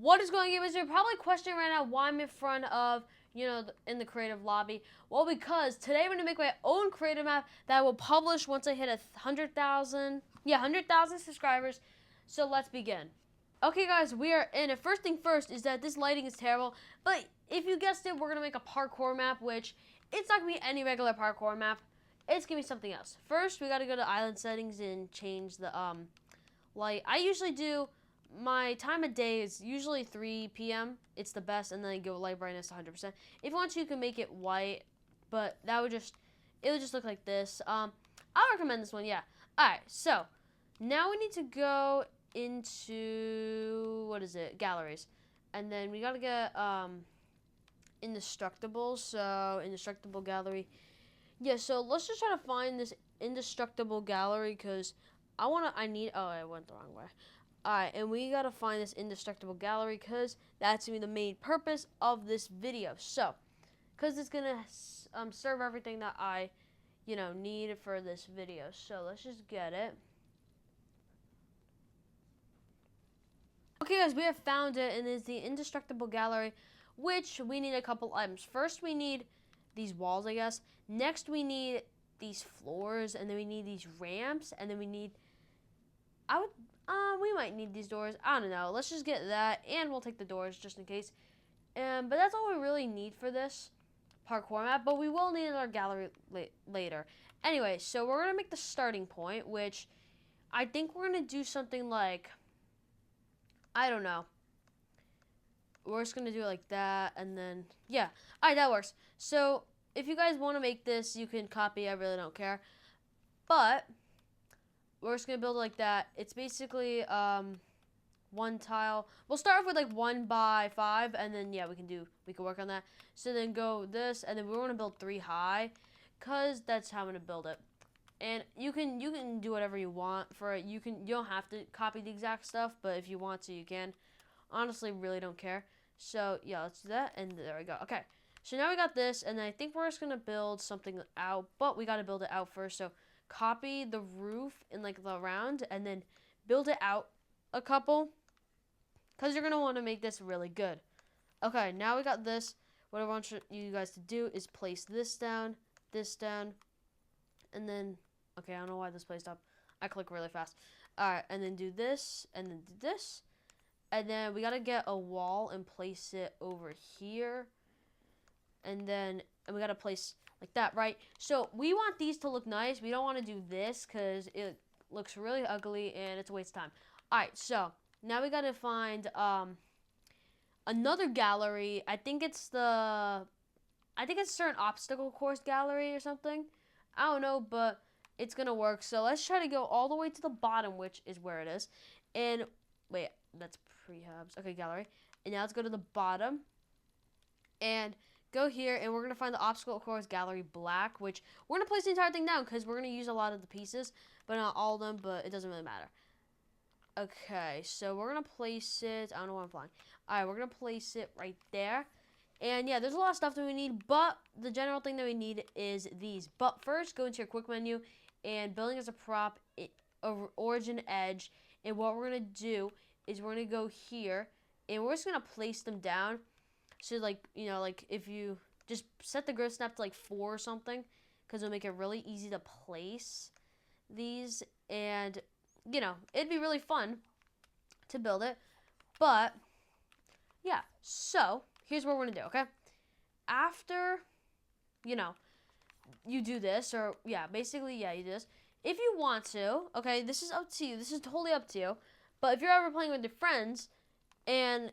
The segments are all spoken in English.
What is going on, guys? You're probably questioning right now why I'm in front of, in the creative lobby. Well, because today I'm going to make my own creative map that I will publish once I hit 100,000 subscribers. So let's begin. Okay, guys, we are in it. First thing first is that this lighting is terrible, but if you guessed it, we're going to make a parkour map, which it's not going to be any regular parkour map. It's going to be something else. First, we got to go to island settings and change the light. I usually do, my time of day is usually 3 p.m. It's the best, and then I go light brightness to 100%. If you want to, you can make it white, but it would just look like this. I'll recommend this one, yeah. All right, so now we need to go into, what is it, galleries, and then we gotta get indestructible. So indestructible gallery, yeah. So let's just try to find this indestructible gallery because oh, I went the wrong way. Alright, and we gotta find this indestructible gallery because that's gonna be the main purpose of this video. So, because it's gonna serve everything that I, need for this video. So let's just get it. Okay, guys, we have found it, and it's the indestructible gallery, which we need a couple items. First, we need these walls, I guess. Next, we need these floors, and then we need these ramps, and then we need. We might need these doors. I don't know. Let's just get that, and we'll take the doors just in case. But that's all we really need for this parkour map, but we will need our gallery later. Anyway, so we're going to make the starting point, which I think we're going to do something like, I don't know. We're just going to do it like that, and then, yeah. All right, that works. So if you guys want to make this, you can copy. I really don't care. But we're just going to build it like that. It's basically one tile. We'll start off with like 1 by 5, and then, yeah, we can work on that. So then go this, and then we want to build 3 high, because that's how I'm going to build it. And you can do whatever you want for it. You don't have to copy the exact stuff, but if you want to, you can. Honestly, really don't care. So, yeah, let's do that, and there we go. Okay, so now we got this, and I think we're just going to build something out, but we got to build it out first. So copy the roof in like the round and then build it out a couple because you're going to want to make this really good. Okay, now we got this. What I want you guys to do is place this down, and then, okay, I don't know why this placed up. I click really fast. All right, and then do this, and then do this. And then we got to get a wall and place it over here. And we got to place like that, right? So we want these to look nice. We don't want to do this because it looks really ugly and it's a waste of time. All right, so now we got to find another gallery. I think it's a certain obstacle course gallery or something. I don't know, but it's going to work. So let's try to go all the way to the bottom, which is where it is. And wait, that's prehabs. Okay, gallery. And now let's go to the bottom and go here, and we're going to find the obstacle course gallery black, which we're going to place the entire thing down because we're going to use a lot of the pieces, but not all of them, but it doesn't really matter. Okay, so we're going to place it. I don't know why I'm flying. All right, we're going to place it right there. And yeah, there's a lot of stuff that we need, but the general thing that we need is these. But first, go into your quick menu and building as a prop, origin edge. And what we're going to do is we're going to go here, and we're just going to place them down. So, like, like if you just set the grid snap to like 4 or something, because it'll make it really easy to place these. And, it'd be really fun to build it. But, yeah, so here's what we're going to do, okay? After, you do this, or, yeah, basically, yeah, you do this. If you want to, okay, this is up to you. This is totally up to you. But if you're ever playing with your friends and,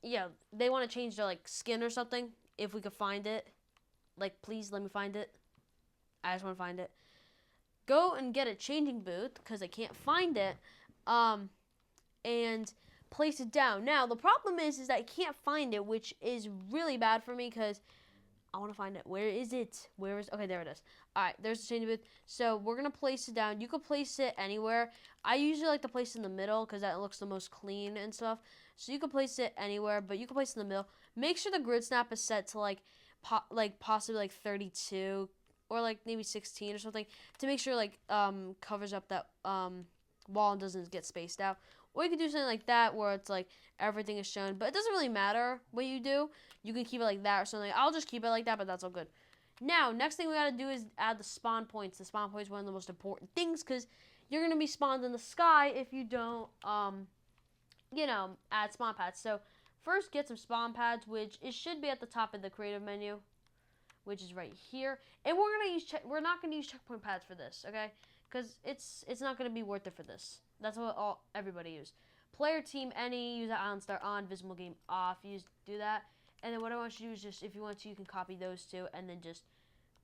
yeah, they want to change their, like, skin or something, if we could find it, like, please let me find it. I just want to find it. Go and get a changing booth, because I can't find it, and place it down. Now, the problem is that I can't find it, which is really bad for me, because I want to find it. Where is it? Okay, there it is. All right, there's the changing booth. So we're going to place it down. You could place it anywhere. I usually like to place it in the middle because that looks the most clean and stuff. So you can place it anywhere, but you can place it in the middle. Make sure the grid snap is set to like possibly like 32 or like maybe 16 or something to make sure like covers up that wall and doesn't get spaced out. Or you could do something like that where it's like everything is shown, but it doesn't really matter what you do. You can keep it like that or something. I'll just keep it like that, but that's all good. Now, next thing we gotta do is add the spawn points. The spawn point is one of the most important things because you're gonna be spawned in the sky if you don't, add spawn pads. So first, get some spawn pads, which it should be at the top of the creative menu, which is right here. And we're not gonna use checkpoint pads for this, okay? Because it's not gonna be worth it for this. That's what everybody use. Player team any, use that on start on, visible game off. Do that. And then what I want you to do is just, if you want to, you can copy those two, and then just,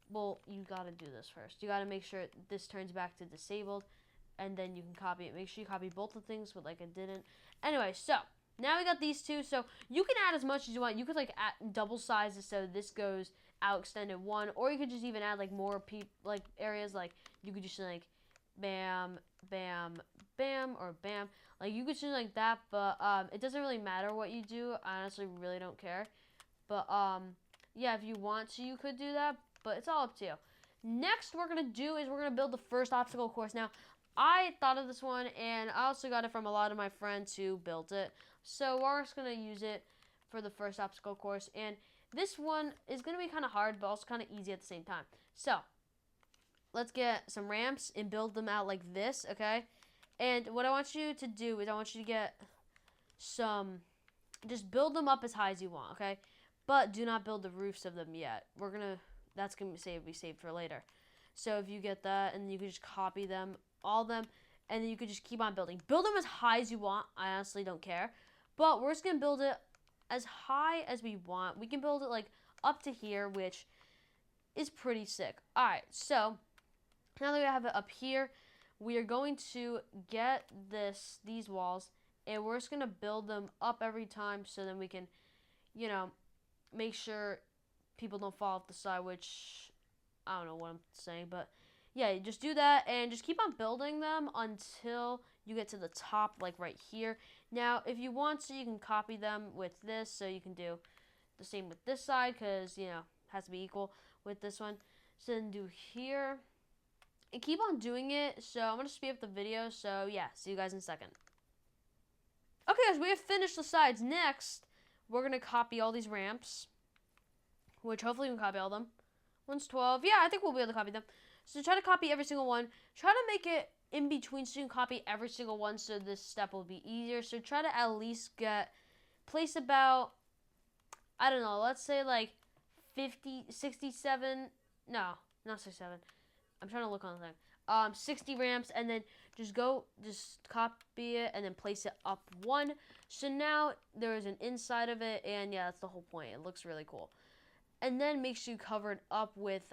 well, you gotta do this first. You gotta make sure this turns back to disabled, and then you can copy it. Make sure you copy both the things, but like I didn't. Anyway, so now we got these two. So you can add as much as you want. You could like add double size it so this goes out extended one, or you could just even add like more areas. Like you could just like bam, bam, bam, or bam. Like you could do like that, but it doesn't really matter what you do. I honestly really don't care. But yeah, if you want to, you could do that, but it's all up to you. Next, we're gonna do is we're gonna build the first obstacle course. Now, I thought of this one, and I also got it from a lot of my friends who built it. So we're just gonna use it for the first obstacle course, and this one is gonna be kind of hard, but also kind of easy at the same time. So let's get some ramps and build them out like this, okay? And what I want you to do is I want you to get just build them up as high as you want, okay? But do not build the roofs of them yet. That's gonna be saved for later. So if you get that, and you can just copy them, all of them, and then you could just keep on building. Build them as high as you want. I honestly don't care. But we're just gonna build it as high as we want. We can build it like up to here, which is pretty sick. Alright, so now that we have it up here, we are going to get these walls, and we're just gonna build them up every time so then we can, make sure people don't fall off the side, which I don't know what I'm saying, but yeah, just do that and just keep on building them until you get to the top, like right here. Now, if you want to, you can copy them with this, so you can do the same with this side because, it has to be equal with this one. So then do here and keep on doing it. So I'm going to speed up the video. So yeah, see you guys in a second. Okay, guys, we have finished the sides. Next, we're going to copy all these ramps, which hopefully we can copy all of them. One's 12. Yeah, I think we'll be able to copy them. So try to copy every single one. Try to make it in between so you can copy every single one so this step will be easier. So try to at least place about, I don't know, let's say like 67. No, not 67. I'm trying to look on the thing. 60 ramps, and then just copy it and then place it up one. So now there is an inside of it, and yeah, that's the whole point. It looks really cool. And then make sure you cover it up with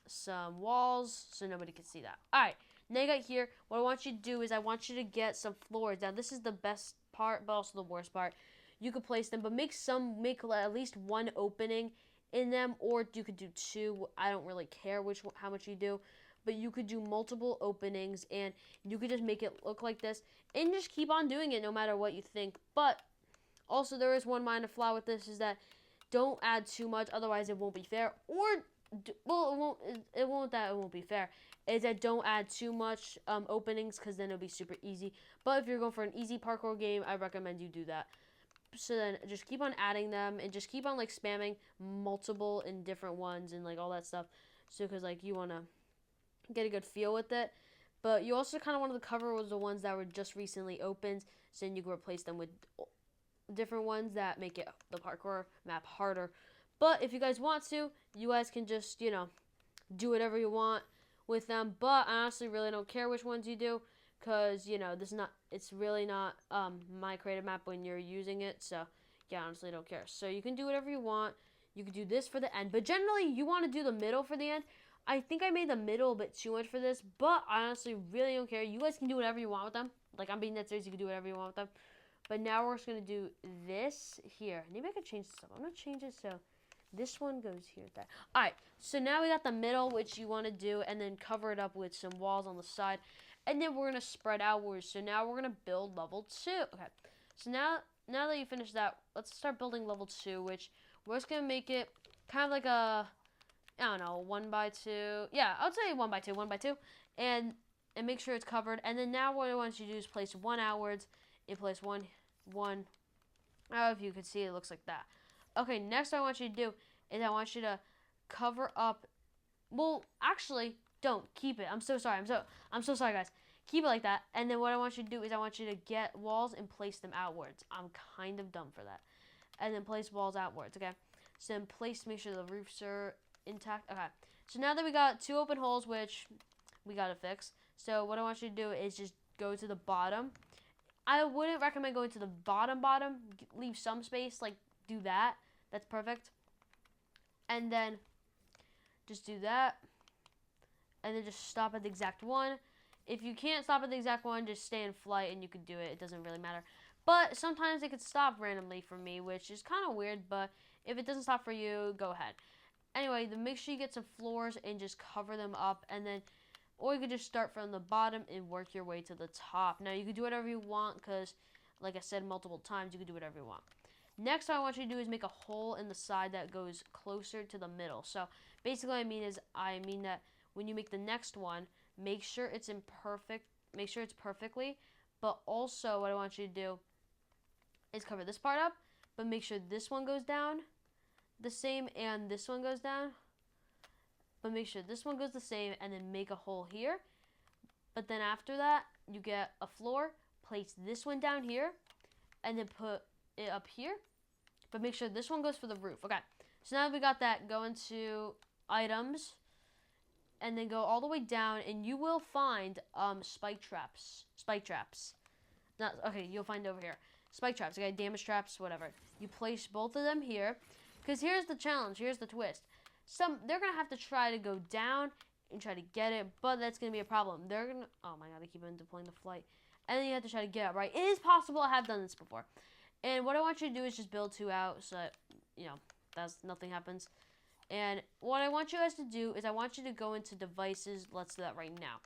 some walls so nobody can see that. Alright, now you got here. What I want you to do is I want you to get some floors. Now this is the best part, but also the worst part. You could place them, but make at least one opening in them, or you could do two. I don't really care how much you do, but you could do multiple openings, and you could just make it look like this, and just keep on doing it no matter what you think. But also there is one minor flaw with this, is that don't add too much, otherwise it won't be fair. Or it won't be fair. Is that don't add too much openings, because then it'll be super easy. But if you're going for an easy parkour game, I recommend you do that. So then just keep on adding them, and just keep on like spamming multiple and different ones and like all that stuff. So because like you want to get a good feel with it. But you also kind of want to cover the ones that were just recently opened, so then you can replace them with different ones that make the parkour map harder. But if you guys want to, you guys can just, do whatever you want with them. But I honestly really don't care which ones you do, because, it's really not my creative map when you're using it. So, yeah, I honestly don't care. So you can do whatever you want. You can do this for the end. But generally, you want to do the middle for the end. I think I made the middle a bit too much for this, but I honestly really don't care. You guys can do whatever you want with them. Like, I'm being that serious. You can do whatever you want with them. But now we're just going to do this here. Maybe I could change this up. I'm going to change it so this one goes here. Alright, so now we got the middle, which you want to do, and then cover it up with some walls on the side. And then we're going to spread outwards. So now we're going to build level 2. Okay, so now that you finish that, let's start building level 2, which we're just going to make it kind of like a, I don't know, 1x2. Yeah, I would say 1x2, 1x2. And and make sure it's covered. And then now what I want you to do is place one outwards and place one. I don't know if you can see it looks like that. Okay, next what I want you to do is I want you to cover up. Well, actually, don't keep it. I'm so sorry. I'm so sorry, guys. Keep it like that. And then what I want you to do is I want you to get walls and place them outwards. I'm kind of dumb for that. And then place walls outwards. Okay. So then make sure the roofs are intact. Okay. So now that we got 2 open holes, which we gotta fix. So what I want you to do is just go to the bottom. I wouldn't recommend going to the bottom. Leave some space. Like do that. That's perfect. And then just do that. And then just stop at the exact one. If you can't stop at the exact one, just stay in flight and you can do it. It doesn't really matter. But sometimes it could stop randomly for me, which is kind of weird. But if it doesn't stop for you, go ahead. Anyway, then make sure you get some floors and just cover them up. And then, or you could just start from the bottom and work your way to the top. Now, you can do whatever you want because, like I said multiple times, you can do whatever you want. Next, what I want you to do is make a hole in the side that goes closer to the middle. So basically, I mean that when you make the next one, make sure it's perfectly. But also, what I want you to do is cover this part up, but make sure this one goes down the same and this one goes down. But make sure this one goes the same, and then make a hole here. But then after that, you get a floor, place this one down here, and then put it up here. But make sure this one goes for the roof. Okay, so now that we got that, go into items, and then go all the way down, and you will find spike traps. Not okay. You'll find over here spike traps. Okay, damage traps, whatever. You place both of them here, because here's the challenge. Here's the twist. They're gonna have to try to go down and try to get it, but that's gonna be a problem. They're gonna. Oh my god, I keep on deploying the flight, and then you have to try to get up. Right? It is possible. I have done this before. And what I want you to do is just build 2 out so that, nothing happens. And what I want you guys to do is I want you to go into devices. Let's do that right now.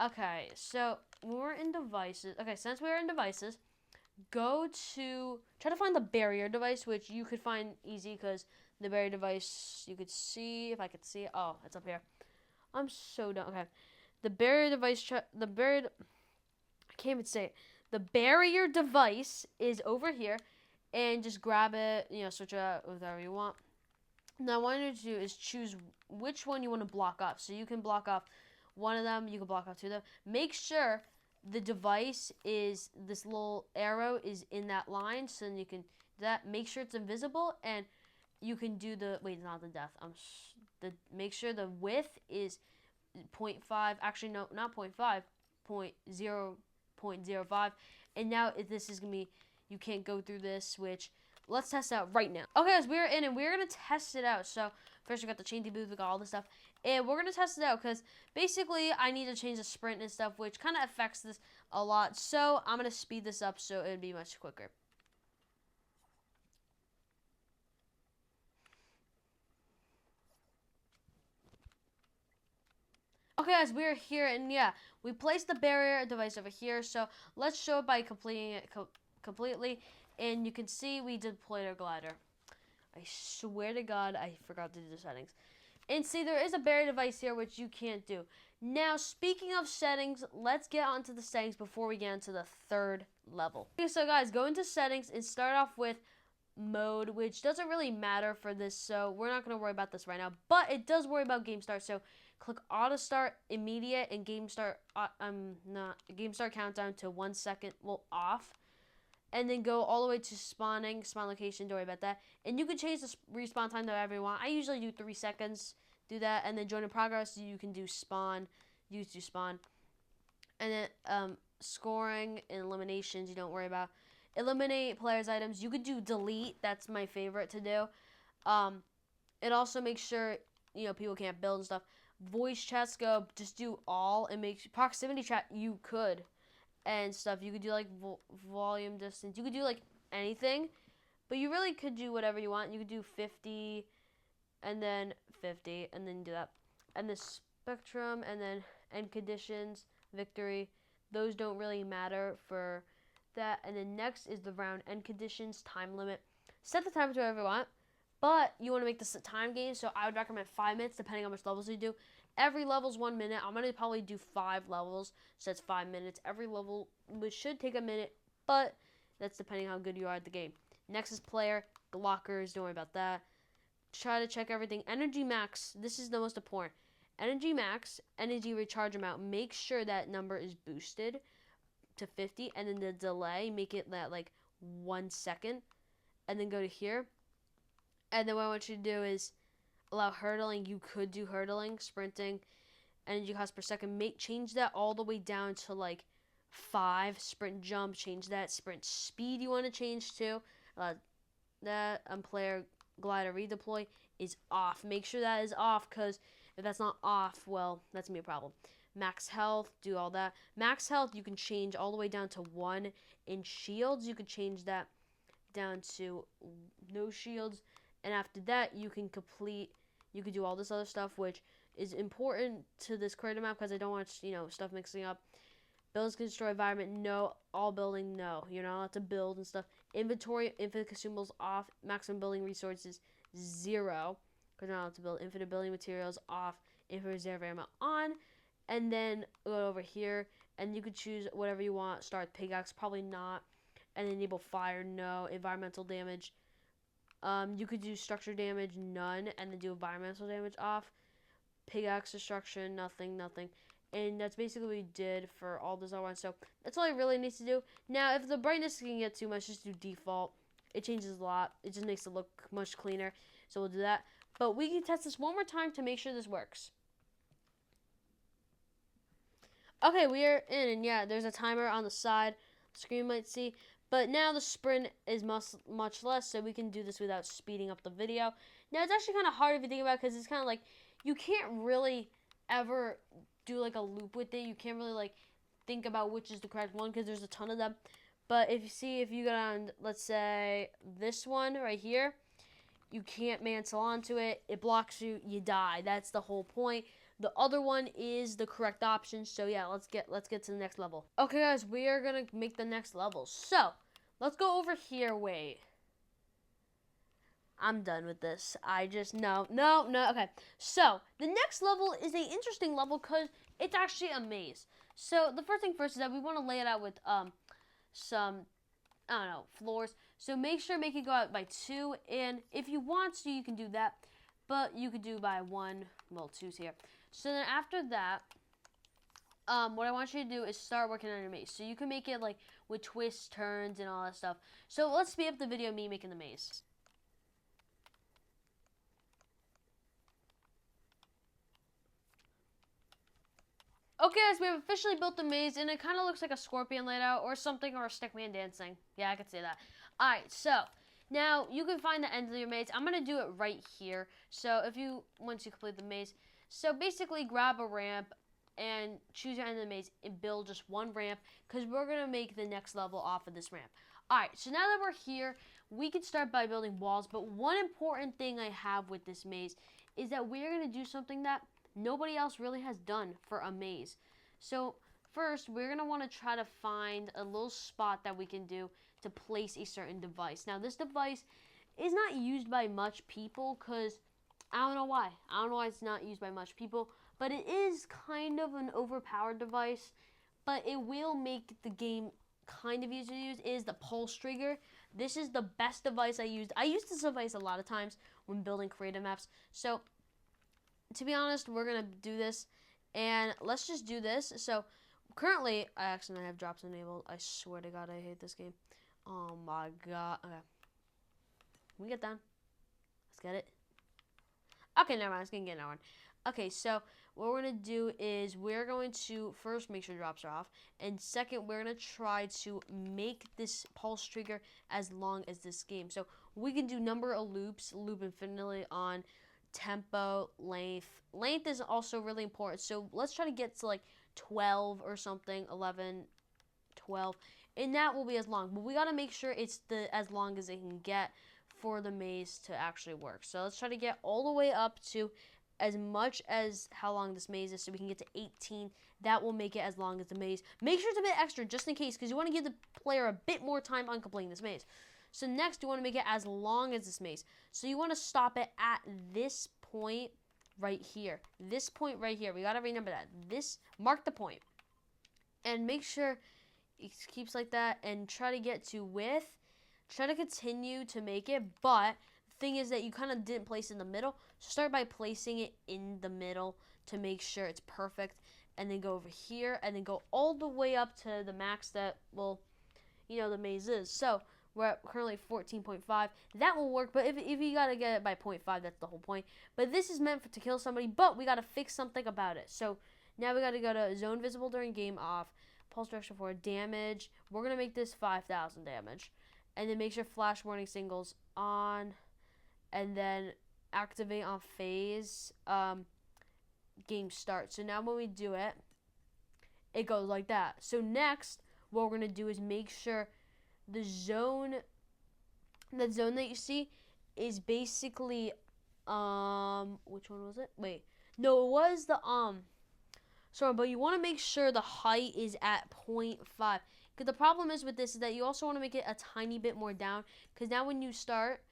Okay, so when we're in devices. Okay, since we're in devices, try to find the barrier device, which you could find easy because the barrier device, you could see, if I could see it. Oh, it's up here. I'm so dumb. Okay. The barrier device, I can't even say it. The barrier device is over here, and just grab it, switch it out with whatever you want. Now, what I want you to do is choose which one you want to block off. So you can block off one of them, you can block off 2 of them. Make sure the device this little arrow is in that line, so then you can do that. Make sure it's invisible, and you can do not the depth. Make sure the width is 0.5. Actually, no, not 0.5. 0.05. And now this is gonna be, you can't go through this, which let's test out right now. Okay, guys, we're in and we're gonna test it out. So first we got the chain booth, we got all this stuff, and we're gonna test it out because basically I need to change the sprint and stuff, which kind of affects this a lot. So I'm gonna speed this up so it'd be much quicker. Okay, guys, we're here, and yeah, we placed the barrier device over here. So let's show it by completing it completely, and you can see we deployed our glider. I swear to God, I forgot to do the settings. And see, there is a barrier device here, which you can't do. Now, speaking of settings, let's get onto the settings before we get into the 3rd level. Okay, so guys, go into settings and start off with mode, which doesn't really matter for this, so we're not going to worry about this right now, but it does worry about game start. So click auto start immediate and game start countdown to 1 second, off, and then go all the way to spawn location. Don't worry about that. And you can change the respawn time to whatever you want. I usually do 3 seconds. Do that, and then join in progress. You can do spawn, and then scoring and eliminations. You don't worry about. Eliminate players' items. You could do delete. That's my favorite to do. It also makes sure people can't build and stuff. Voice chats go. Just do all and make proximity chat. You could and stuff. You could do like volume distance. You could do like anything, but you really could do whatever you want. You could do 50, and then 50, and then do that. And the spectrum, and then end conditions, victory. Those don't really matter for that. And then next is the round end conditions, time limit. Set the time to whatever you want, but you want to make this a time game, so I would recommend 5 minutes depending on how much levels you do. Every level's 1 minute. I'm going to probably do 5 levels, so that's 5 minutes. Every level, which should take a minute, but that's depending how good you are at the game. Next is player, the lockers, don't worry about that. Try to check everything. Energy max, this is the most important. Energy max, energy recharge amount, make sure that number is boosted to 50, and then the delay, make it that like 1 second, and then go to here. And then what I want you to do is allow hurdling. You could do hurdling, sprinting, energy cost per second. Change that all the way down to like 5. Sprint jump, change that. Sprint speed you want to change to. That player glider redeploy is off. Make sure that is off, because if that's not off, well, that's gonna be a problem. Max health, do all that. Max health you can change all the way down to 1. In shields, you could change that down to no shields. And after that, you can do all this other stuff, which is important to this creative map, because I don't want, stuff mixing up. Buildings can destroy environment, no. All building, no. You're not allowed to build and stuff. Inventory, infinite consumables off. Maximum building resources, 0. Because you're not allowed to build. Infinite building materials off. Infinite reserve ammo on. And then go over here, and you could choose whatever you want. Start pickaxe, probably not. And enable fire, no. Environmental damage. You could do structure damage, none, and then do environmental damage off. Pickaxe destruction, nothing. And that's basically what we did for all this other ones. So that's all it really needs to do. Now, if the brightness can get too much, just do default. It changes a lot. It just makes it look much cleaner. So we'll do that. But we can test this one more time to make sure this works. Okay, we are in, and yeah, there's a timer on the side. The screen might see. But now the sprint is much less, so we can do this without speeding up the video. Now, it's actually kind of hard if you think about it, because it's kind of like, you can't really ever do like a loop with it. You can't really like think about which is the correct one, because there's a ton of them. But if you go on, let's say, this one right here, you can't mantle onto it. It blocks you, you die. That's the whole point. The other one is the correct option. So yeah, let's get to the next level. Okay, guys, we are gonna make the next level. So let's go over here. Wait, I'm done with this. No. Okay, so the next level is an interesting level, because it's actually a maze. So the first thing first is that we want to lay it out with some, I don't know, floors. So make it go out by 2, and if you want to, you can do that, but you could do by 1. Well, 2's here. So then after that, what I want you to do is start working on your maze. So you can make it like with twists, turns, and all that stuff. So let's speed up the video of me making the maze. Okay, guys, we have officially built the maze, and it kind of looks like a scorpion laid out or something, or a stickman dancing. Yeah, I could say that. All right, so now you can find the end of your maze. I'm going to do it right here. So once you complete the maze, so basically grab a ramp and choose your end of the maze and build just one ramp, because we're going to make the next level off of this ramp. All right, so now that we're here, we can start by building walls. But one important thing I have with this maze is that we're going to do something that nobody else really has done for a maze. So first, we're going to want to try to find a little spot that we can do to place a certain device. Now, this device is not used by much people, because I don't know why. I don't know why it's not used by much people, but it is kind of an overpowered device, but it will make the game kind of easy to use. It is the pulse trigger. This is the best device I used. I used this device a lot of times when building creative maps. So to be honest, we're going to do this, and let's just do this. So currently, I accidentally have drops enabled. I swear to God, I hate this game. Oh my God. Okay. Can we get done? Let's get it. Okay, never mind. It's going to get another one. Okay, so what we're going to do is we're going to first make sure drops are off. And second, we're going to try to make this pulse trigger as long as this game. So we can do number of loops, loop infinitely on tempo, length. Length is also really important. So let's try to get to like 12 or something, 11, 12. And that will be as long. But we got to make sure it's as long as it can get for the maze to actually work. So let's try to get all the way up to as much as how long this maze is, so we can get to 18. That will make it as long as the maze. Make sure it's a bit extra just in case, because you want to give the player a bit more time on completing this maze. So next, you want to make it as long as this maze. So you want to stop it at this point right here. This point right here. We got to remember that. Mark the point. And make sure it keeps like that and try to get to width. Try to continue to make it, but the thing is that you kind of didn't place it in the middle. So start by placing it in the middle to make sure it's perfect. And then go over here and then go all the way up to the max that, well, the maze is. So we're at currently 14.5. That will work, but if you got to get it by 0.5, that's the whole point. But this is meant to kill somebody, but we got to fix something about it. So now we got to go to zone visible during game off, pulse direction for damage. We're going to make this 5,000 damage. And then make sure flash warning singles on, and then activate on phase game start. So now when we do it, it goes like that. So next, what we're going to do is make sure the zone that you see is basically, which one was it? Wait, no, it was the, sorry, but you want to make sure the height is at 0.5. Because the problem is with this is that you also want to make it a tiny bit more down. Because now when you start,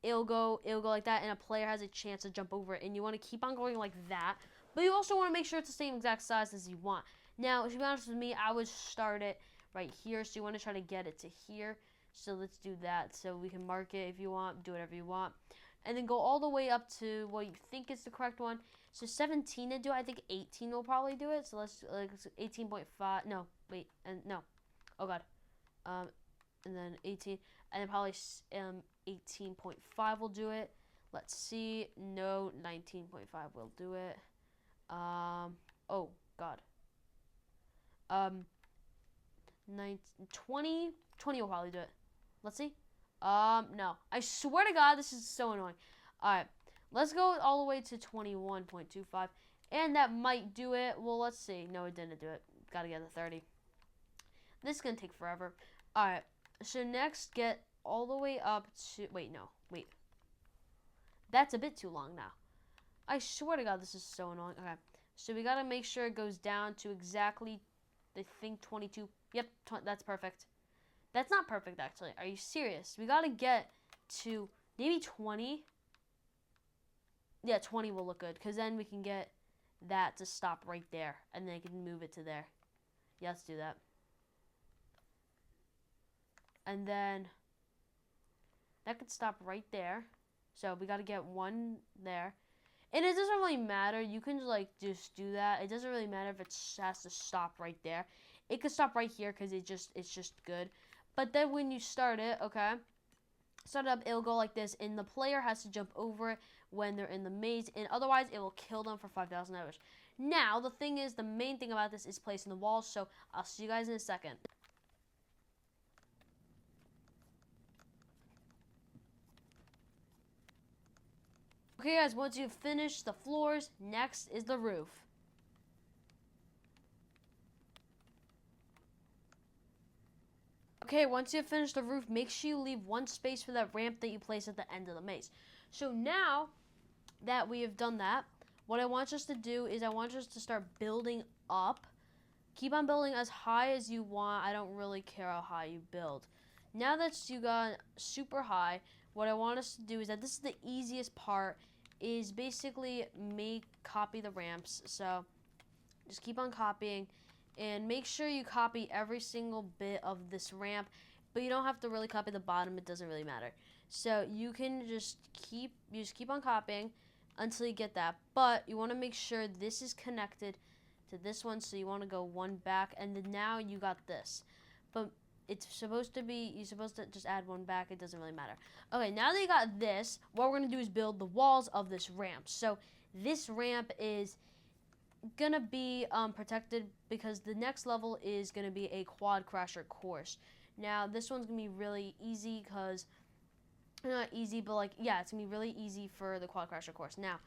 it'll go like that, and a player has a chance to jump over it. And you want to keep on going like that. But you also want to make sure it's the same exact size as you want. Now, to be honest with me, I would start it right here. So you want to try to get it to here. So let's do that. So we can mark it if you want. Do whatever you want. And then go all the way up to what you think is the correct one. So 17 to do it. I think 18 will probably do it. So let's 18.5. No, wait. No. Oh, God. And then 18. And then probably 18.5 will do it. Let's see. No, 19.5 will do it. Oh, God. 20 will probably do it. Let's see. No. I swear to God, this is so annoying. Alright. Let's go all the way to 21.25. And that might do it. Well, let's see. No, it didn't do it. Gotta get to 30. This is gonna take forever. Alright. So next, get all the way up to... Wait, no. Wait. That's a bit too long now. I swear to God, this is so annoying. Okay. So we gotta make sure it goes down to exactly, I think, 22. Yep, that's perfect. That's not perfect, actually. Are you serious? We gotta get to maybe 20. Yeah, 20 will look good, because then we can get that to stop right there, and then I can move it to there. Yeah, let's do that. And then that could stop right there. So we gotta get one there. And it doesn't really matter. You can just do that. It doesn't really matter if it has to stop right there. It could stop right here because it's just good. But then when you start it, okay, start it up, it'll go like this, and the player has to jump over it when they're in the maze, and otherwise it will kill them for 5,000 hours. Now, the thing is, the main thing about this is placing the walls, so I'll see you guys in a second. Okay, guys, once you've finished the floors, next is the roof. Okay, once you've finished the roof, make sure you leave one space for that ramp that you place at the end of the maze. So now that we have done that, what I want us to do is I want us to start building up. Keep on building as high as you want. I don't really care how high you build. Now that you got super high, what I want us to do is that this is the easiest part, is basically copy the ramps. So just keep on copying. And make sure you copy every single bit of this ramp, but you don't have to really copy the bottom. It doesn't really matter. So you can just keep on copying until you get that. But you want to make sure this is connected to this one. So you want to go one back, and then now you got this. But it's supposed to be, you're supposed to just add one back. It doesn't really matter. Okay, now that you got this, what we're going to do is build the walls of this ramp. So this ramp is gonna be protected because the next level is gonna be a quad crasher course. Now this one's gonna be really easy because not easy, but yeah, it's gonna be really easy for the quad crasher course. Now,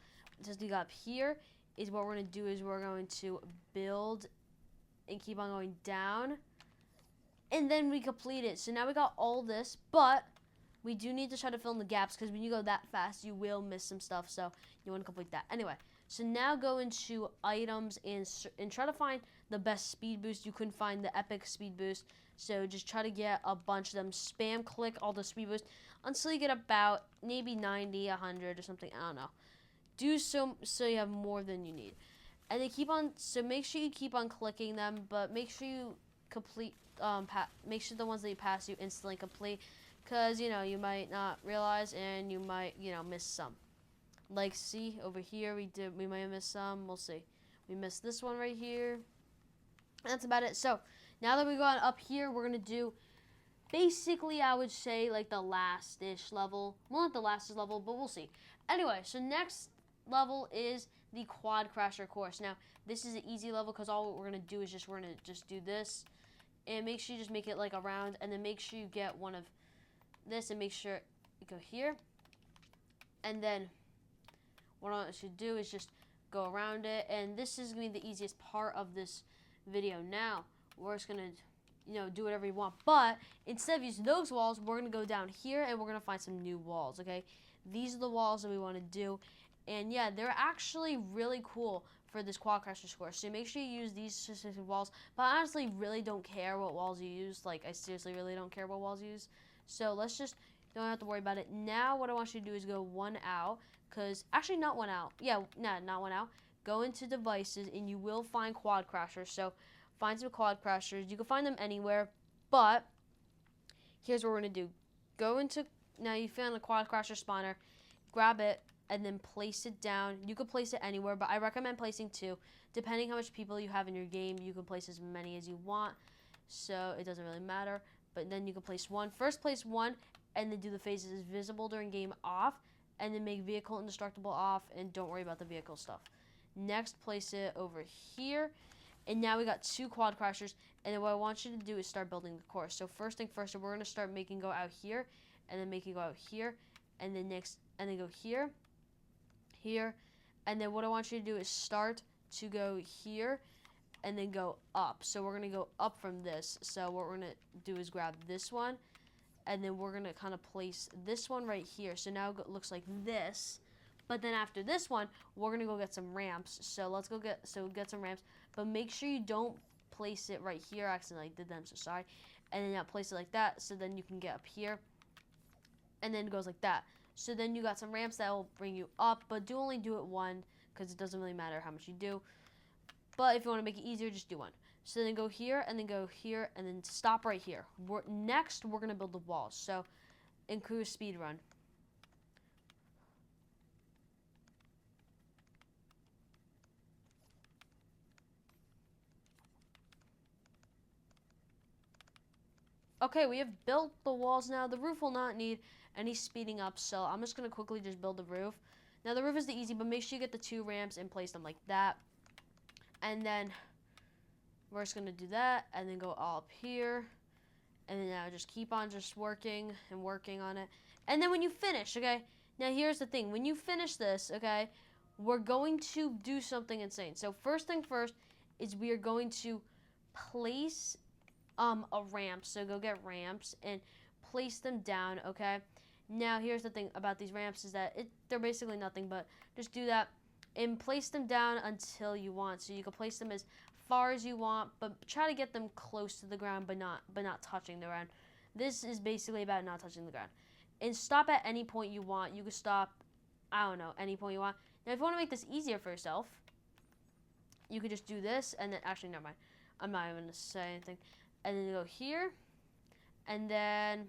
just to go up here is what we're gonna do is we're going to build and keep on going down, and then we complete it. So now we got all this, but we do need to try to fill in the gaps because when you go that fast, you will miss some stuff. So you want to complete that anyway. So now go into items and try to find the best speed boost. You couldn't find the epic speed boost, so just try to get a bunch of them. Spam click all the speed boost until you get about maybe 90, 100 or something. I don't know. do so you have more than you need. And they keep on, so make sure you keep on clicking them, but make sure you complete, make sure the ones that you pass you instantly complete, because, you know, you might not realize and you might, you know, miss some. Like, see, over here, we might have missed some, we'll see. We missed this one right here. That's about it. So, now that we've gone up here, we're going to do, basically, I would say, like, the last-ish level. Well, not the last-ish level, but we'll see. Anyway, so next level is the Quad Crasher course. Now, this is an easy level because all we're going to do is we're going to just do this. And make sure you just make it like a round. And then make sure you get one of this and make sure you go here. And then what I should do is just go around it. And this is going to be the easiest part of this video now. We're just going to, you know, do whatever you want. But instead of using those walls, we're going to go down here and we're going to find some new walls, okay? These are the walls that we want to do. And yeah, they're actually really cool for this Quad Crasher course. So make sure you use these specific walls. But I honestly really don't care what walls you use. Like, I seriously really don't care what walls you use. So let's just, don't have to worry about it. Now what I want you to do is go one out. Because, actually not one out. Yeah, nah, not one out. Go into devices and you will find Quad Crashers. So find some Quad Crashers. You can find them anywhere. But here's what we're going to do. Go into, now you found a Quad Crasher spawner. Grab it. And then place it down. You could place it anywhere, but I recommend placing 2. Depending how much people you have in your game, you can place as many as you want. So it doesn't really matter. But then you can place 1. First place 1, and then do the phases visible during game off. And then make vehicle indestructible off, and don't worry about the vehicle stuff. Next, place it over here. And now we got 2 Quad Crashers. And then what I want you to do is start building the course. So first thing first, we're going to start making go out here. And then making go out here. And then next, and then go here. Here, and then what I want you to do is start to go here and then go up. So we're going to go up from this. So what we're going to do is grab this one, and then we're going to kind of place this one right here. So now it looks like this. But then after this one, we're going to go get some ramps. So let's go get some ramps. But make sure you don't place it right here. I accidentally did that, I'm so sorry. And then place it like that, so then you can get up here. And then it goes like that. So then you got some ramps that will bring you up, but only do it 1 because it doesn't really matter how much you do. But if you want to make it easier, just do 1. So then go here, and then go here, and then stop right here. Next, we're going to build the walls. So increase speed run. Okay, we have built the walls now. The roof will not need any speeding up, so I'm just going to quickly just build the roof. Now, the roof is the easy, but make sure you get the 2 ramps and place them like that. And then we're just going to do that, and then go all up here. And then now just keep on just working and working on it. And then when you finish, okay, now here's the thing. When you finish this, okay, we're going to do something insane. So first thing first is we are going to place a ramp. So go get ramps and place them down, okay? Now here's the thing about these ramps is that they're basically nothing, but just do that and place them down until you want. So you can place them as far as you want, but try to get them close to the ground, but not touching the ground. This is basically about not touching the ground. And stop at any point you want. You can stop, I don't know, any point you want. Now if you want to make this easier for yourself, you could just do this, and then actually never mind. I'm not even going to say anything. And then you go here, and then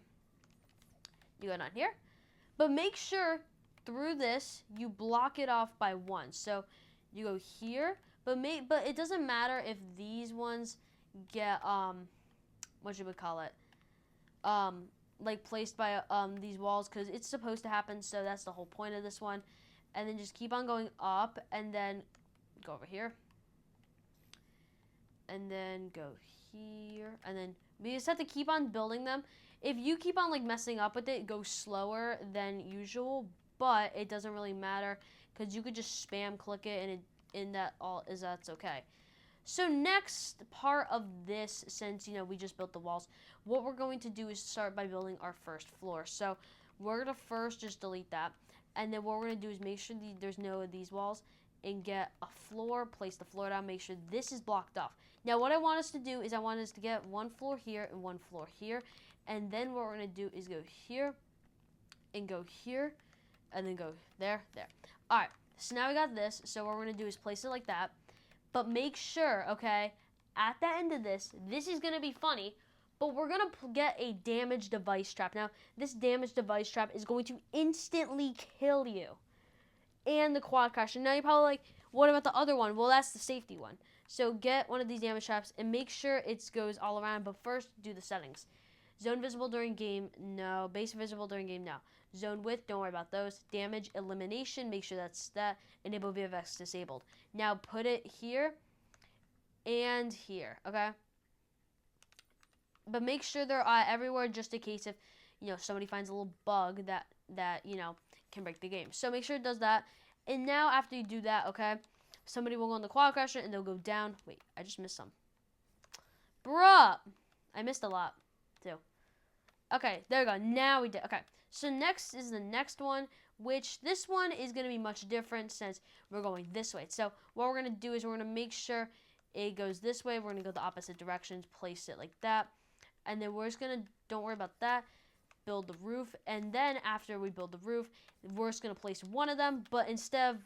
you go down here. But make sure through this you block it off by 1. So you go here, but it doesn't matter if these ones get what should we call it? Like placed by these walls, because it's supposed to happen. So that's the whole point of this one. And then just keep on going up, and then go over here, and then go here, and then we just have to keep on building them. If you keep on like messing up with it, go slower than usual, but it doesn't really matter because you could just spam click it, and that's okay. So next part of this, since we just built the walls, what we're going to do is start by building our first floor. So we're gonna first just delete that, and then what we're gonna do is make sure there's no of these walls, and get a floor, place the floor down, make sure this is blocked off. Now what I want us to do is I want us to get 1 floor here and 1 floor here, and then what we're going to do is go here, and go here, and then go there, there. Alright, So now we got this. So what we're going to do is place it like that. But make sure, okay, at the end of this is going to be funny, but we're going to get a damaged device trap. Now, this damaged device trap is going to instantly kill you and the quad crasher. Now, you're probably like, what about the other one? Well, that's the safety one. So get one of these damage traps and make sure it goes all around, but first do the settings. Zone visible during game, no. Base visible during game, no. Zone width, don't worry about those. Damage elimination, make sure that's that. Enable VFX disabled. Now put it here and here, okay? But make sure they're everywhere just in case if, somebody finds a little bug that can break the game. So make sure it does that. And now after you do that, okay, somebody will go on the quad crasher and they'll go down. Wait, I just missed some. Bruh! I missed a lot, too. Okay, there we go. Now we did. Okay, so next is the next one, which this one is going to be much different since we're going this way. So what we're going to do is we're going to make sure it goes this way. We're going to go the opposite directions, place it like that. And then we're just going to, don't worry about that, build the roof. And then after we build the roof, we're just going to place one of them. But instead of,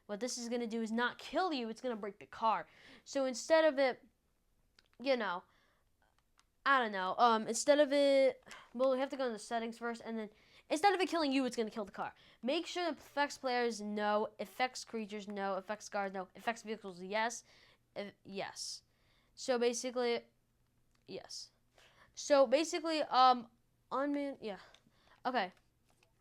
what this is going to do is not kill you. It's going to break the car. So instead of it, I don't know. Instead of it, well, we have to go in the settings first, and then instead of it killing you, it's gonna kill the car. Make sure that affects players no, affects creatures no, affects cars no, affects vehicles yes, yes. So basically, yes. So basically, unmanned, yeah. Okay.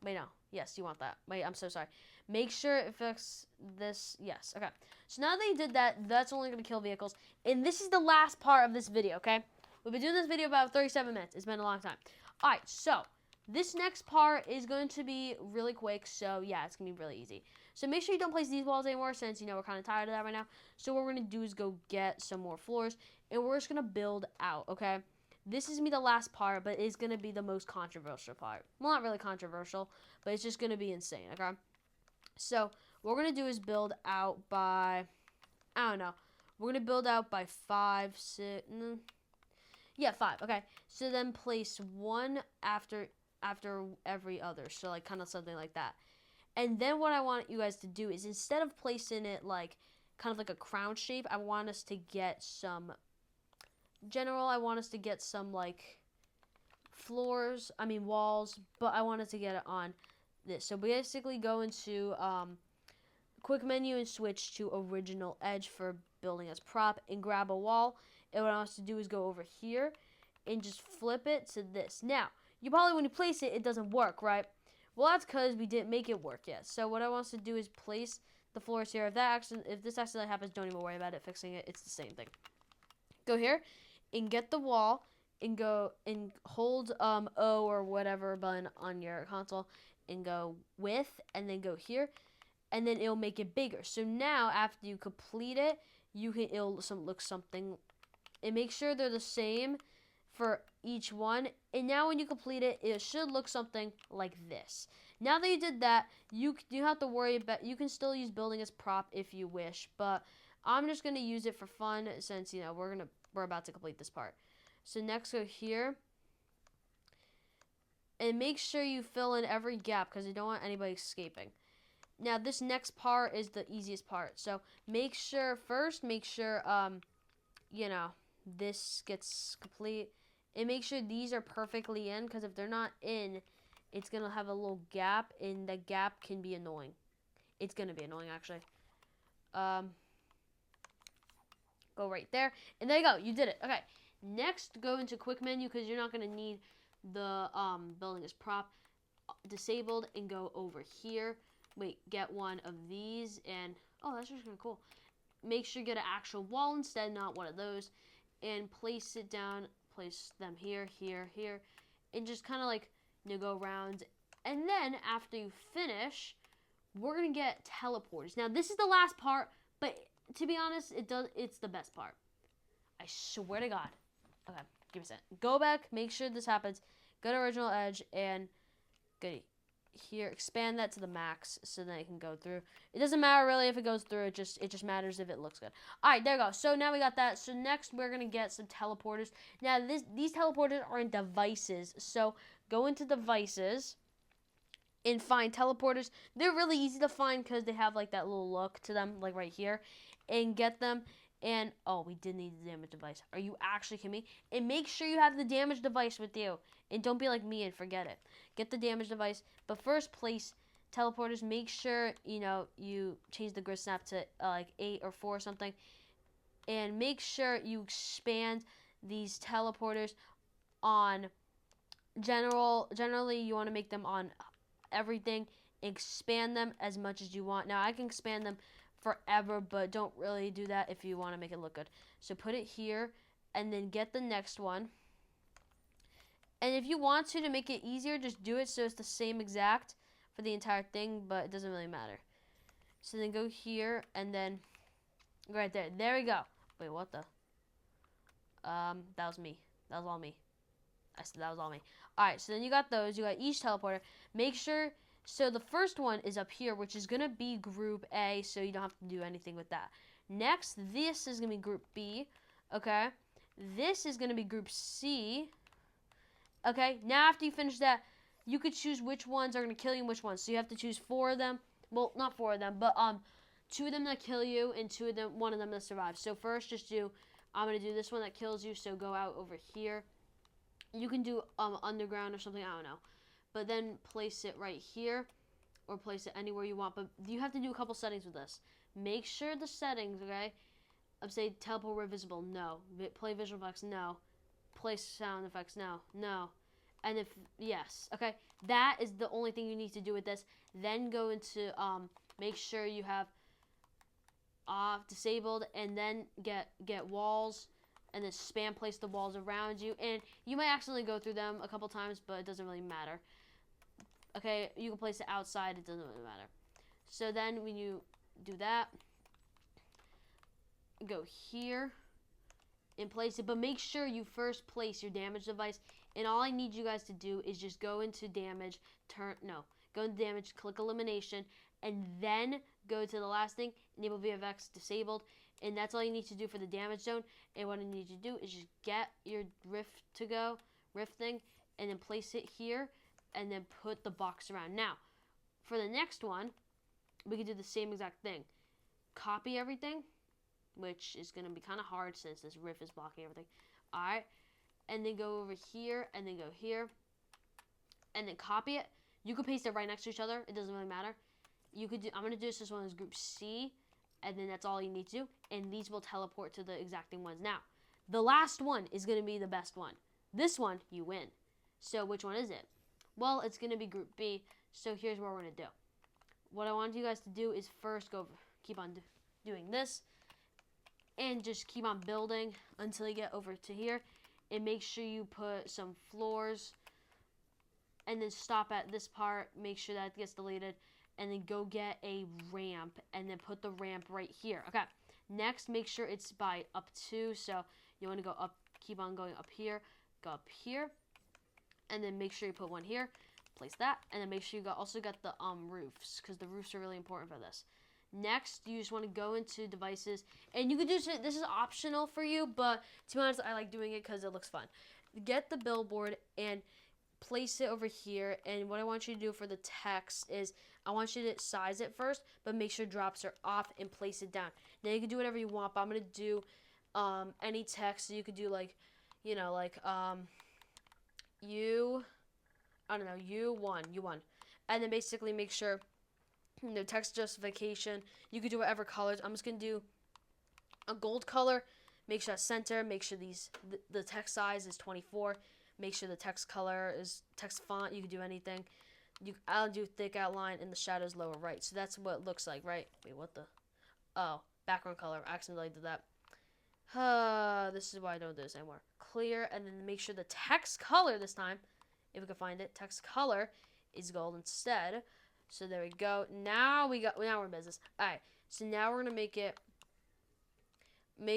Wait, no. Yes, you want that. Wait, I'm so sorry. Make sure it affects this. Yes. Okay. So now that you did that, that's only gonna kill vehicles, and this is the last part of this video. Okay. We've been doing this video about 37 minutes. It's been a long time. All right, so this next part is going to be really quick. So, yeah, it's going to be really easy. So, make sure you don't place these walls anymore since, we're kind of tired of that right now. So, what we're going to do is go get some more floors, and we're just going to build out, okay? This is going to be the last part, but it's going to be the most controversial part. Well, not really controversial, but it's just going to be insane, okay? So, what we're going to do is build out by, I don't know. We're going to build out by 5, 6, yeah, 5. Okay. So then place one after every other. So like kind of something like that. And then what I want you guys to do is instead of placing it like kind of like a crown shape, I want us to get some like walls, but I wanted to get it on this. So basically go into quick menu and switch to original edge for building as prop and grab a wall. And what I want us to do is go over here and just flip it to this. Now, you probably, when you place it, it doesn't work, right? Well, that's because we didn't make it work yet. So what I want us to do is place the floors here. If this accidentally happens, don't even worry about it fixing it. It's the same thing. Go here and get the wall and go and hold O or whatever button on your console and go with, and then go here, and then it'll make it bigger. So now after you complete it, it'll look something. And make sure they're the same for each one. And now when you complete it, it should look something like this. Now that you did that, you have to worry about, you can still use building as prop if you wish, but I'm just going to use it for fun since, we're about to complete this part. So next go here. And make sure you fill in every gap because you don't want anybody escaping. Now this next part is the easiest part. So make sure this gets complete, and make sure these are perfectly in, because if they're not in, it's gonna have a little gap, and the gap can be annoying. It's gonna be annoying actually. Go right there, and there you go, you did it. Okay, next go into quick menu because you're not gonna need the building as prop disabled, and go over here. Wait, get one of these, and oh, that's just kind of cool. Make sure you get an actual wall instead, not one of those. And place it down, place them here, here, here. And just kind of like, go around. And then after you finish, we're going to get teleporters. Now, this is the last part, but to be honest, it's the best part. I swear to God. Okay, give me a second. Go back, make sure this happens. Go to original edge, and go here, expand that to the max so that it can go through. It doesn't matter really if it goes through, it just matters if it looks good. Alright, there we go. So now we got that. So next we're gonna get some teleporters. Now these teleporters are in devices. So go into devices, and find teleporters. They're really easy to find because they have like that little look to them, like right here, and get them. And oh, we did need the damage device. Are you actually kidding me? And make sure you have the damage device with you, and don't be like me and forget it. Get the damage device, but first place teleporters. Make sure you change the grid snap to like 8 or 4 or something, and make sure you expand these teleporters on generally you want to make them on everything. Expand them as much as you want. Now I can expand them forever, but don't really do that if you want to make it look good. So put it here, and then get the next one. And if you want to make it easier, just do it so it's the same exact for the entire thing, but it doesn't really matter. So then go here, and then right there. There we go. Wait, what the? That was me. That was all me. I said that was all me. Alright, so then you got those. You got each teleporter. Make sure, so the first one is up here, which is going to be group A, so you don't have to do anything with that. Next, this is going to be group B, okay? This is going to be group C, okay? Now, after you finish that, you could choose which ones are going to kill you and which ones. So you have to choose 4 of them. Well, not 4 of them, but 2 of them that kill you and 1 of them that survive. So first, just do, I'm going to do this one that kills you, so go out over here. You can do underground or something, I don't know. But then place it right here, or place it anywhere you want. But you have to do a couple settings with this. Make sure the settings, okay? Say teleport where visible, no. Play visual effects, no. Place sound effects, no. No. And if, yes, okay? That is the only thing you need to do with this. Then go into, make sure you have off, disabled, and then get walls. And then spam place the walls around you. And you might accidentally go through them a couple times, but it doesn't really matter. Okay, you can place it outside. It doesn't really matter. So then when you do that, go here and place it. But make sure you first place your damage device. And all I need you guys to do is just go into damage, go into damage, click elimination, and then go to the last thing, enable VFX disabled. And that's all you need to do for the damage zone. And what I need you to do is just get your rift thing, and then place it here, and then put the box around. Now, for the next one, we can do the same exact thing. Copy everything, which is going to be kind of hard since this rift is blocking everything. Alright, and then go over here, and then go here, and then copy it. You can paste it right next to each other. It doesn't really matter. You could do, I'm going to do this one as group C. And then that's all you need to do. And these will teleport to the exacting ones. Now, the last one is going to be the best one. This one, you win. So which one is it? Well, it's going to be group B. So here's what we're going to do. What I want you guys to do is first keep on doing this. And just keep on building until you get over to here. And make sure you put some floors. And then stop at this part. Make sure that gets deleted. And then go get a ramp, and then put the ramp right here. Okay, next, make sure it's by up 2, so you want to go up, keep on going up here, go up here, and then make sure you put one here, place that, and then make sure you also got the roofs, because the roofs are really important for this. Next, you just want to go into devices, and you can do this is optional for you, but to be honest, I like doing it because it looks fun. Get the billboard and place it over here, and what I want you to do for the text is I want you to size it first, but make sure drops are off and place it down. Now you can do whatever you want, but I'm gonna do any text. So you could do like, U1, and then basically make sure text justification. You could do whatever colors. I'm just gonna do a gold color. Make sure that's center. Make sure the text size is 24. Make sure the text color is text font. You can do anything. I'll do thick outline and the shadows lower right. So that's what it looks like, right? Wait, what the? Oh, background color. I accidentally did that. This is why I don't do this anymore. Clear, and then make sure the text color this time, if we can find it, text color is gold instead. So there we go. Now we're in business. All right. So now we're gonna make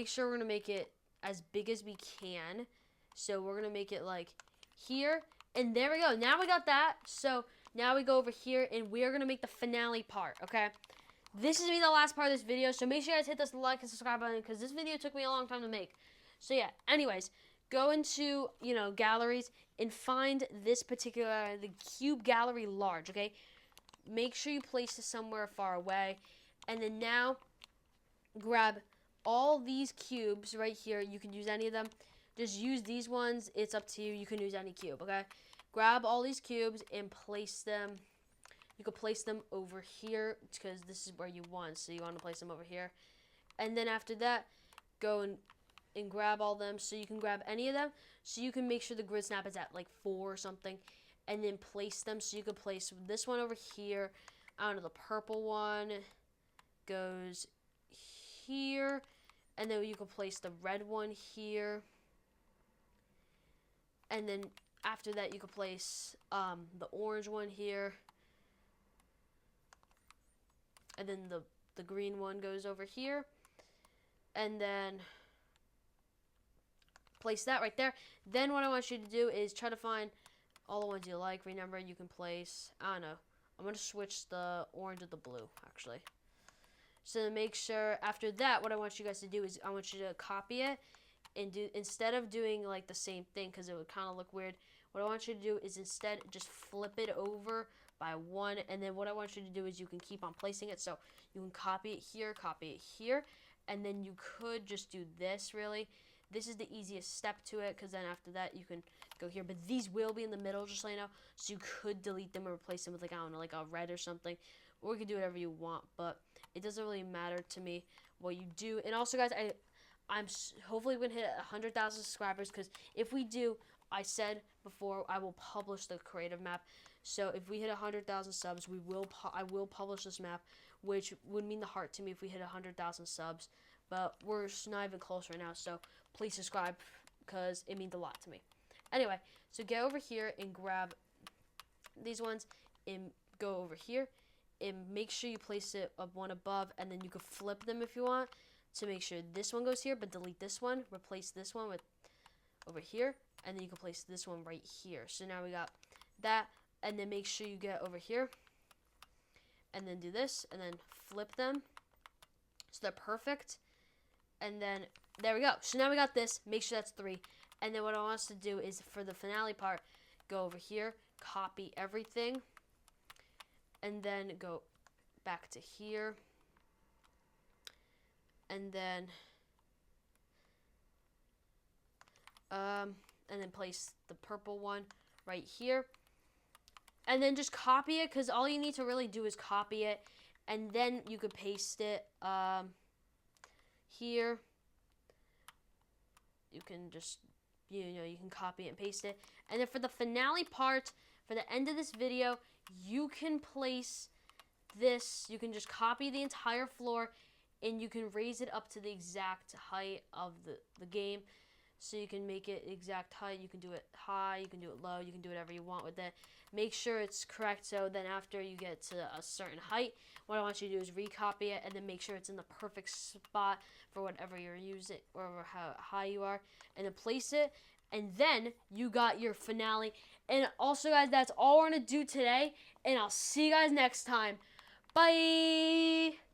sure we're gonna make it as big as we can. So we're gonna make it like here, and there we go. Now we got that. So now we go over here, and we are gonna make the finale part. Okay, this is gonna be the last part of this video. So make sure you guys hit this like and subscribe button because this video took me a long time to make. So yeah. Anyways, go into galleries and find this particular the cube gallery large. Okay, make sure you place it somewhere far away. And then now grab all these cubes right here. You can use any of them. Just use these ones. It's up to you. You can use any cube, okay? Grab all these cubes and place them. You can place them over here because this is where you want. So you want to place them over here. And then after that, go and grab all them. So you can grab any of them. So you can make sure the grid snap is at like 4 or something. And then place them. So you can place this one over here. I don't know, the purple one goes here. And then you can place the red one here. And then after that, you can place the orange one here. And then the green one goes over here. And then place that right there. Then what I want you to do is try to find all the ones you like. Remember, you can place, I don't know, I'm going to switch the orange with the blue, actually. So to make sure, after that, what I want you guys to do is I want you to copy it. And do, instead of doing like the same thing, because it would kind of look weird, what I want you to do is instead just flip it over by 1, and then what I want you to do is you can keep on placing it. So you can copy it here, and then you could just do this. Really, this is the easiest step to it, because then after that you can go here, but these will be in the middle, just so you know. So you could delete them or replace them with, like, I don't know, like a red or something, or you can do whatever you want, but it doesn't really matter to me what you do. And also, guys, I'm hopefully going to hit 100,000 subscribers, because if we do, I said before, I will publish the creative map. So if we hit 100,000 subs, I will publish this map, which would mean the heart to me if we hit 100,000 subs. But we're not even close right now, so please subscribe, because it means a lot to me. Anyway, so get over here and grab these ones and go over here and make sure you place it one above, and then you can flip them if you want to make sure this one goes here, but delete this one, replace this one with over here, and then you can place this one right here. So now we got that, and then make sure you get over here and then do this and then flip them so they're perfect. And then there we go. So now we got this. Make sure that's 3. And then what I want us to do is, for the finale part, go over here, copy everything, and then go back to here, and then place the purple one right here, and then just copy it, because all you need to really do is copy it, and then you could paste it here. You can just, you can copy it and paste it. And then for the finale part, for the end of this video, you can place this. You can just copy the entire floor, and you can raise it up to the exact height of the game. So you can make it exact height. You can do it high, you can do it low, you can do whatever you want with it. Make sure it's correct, so then after you get to a certain height, what I want you to do is recopy it, and then make sure it's in the perfect spot for whatever you're using, or how high you are, and then place it, and then you got your finale. And also, guys, that's all we're going to do today, and I'll see you guys next time. Bye!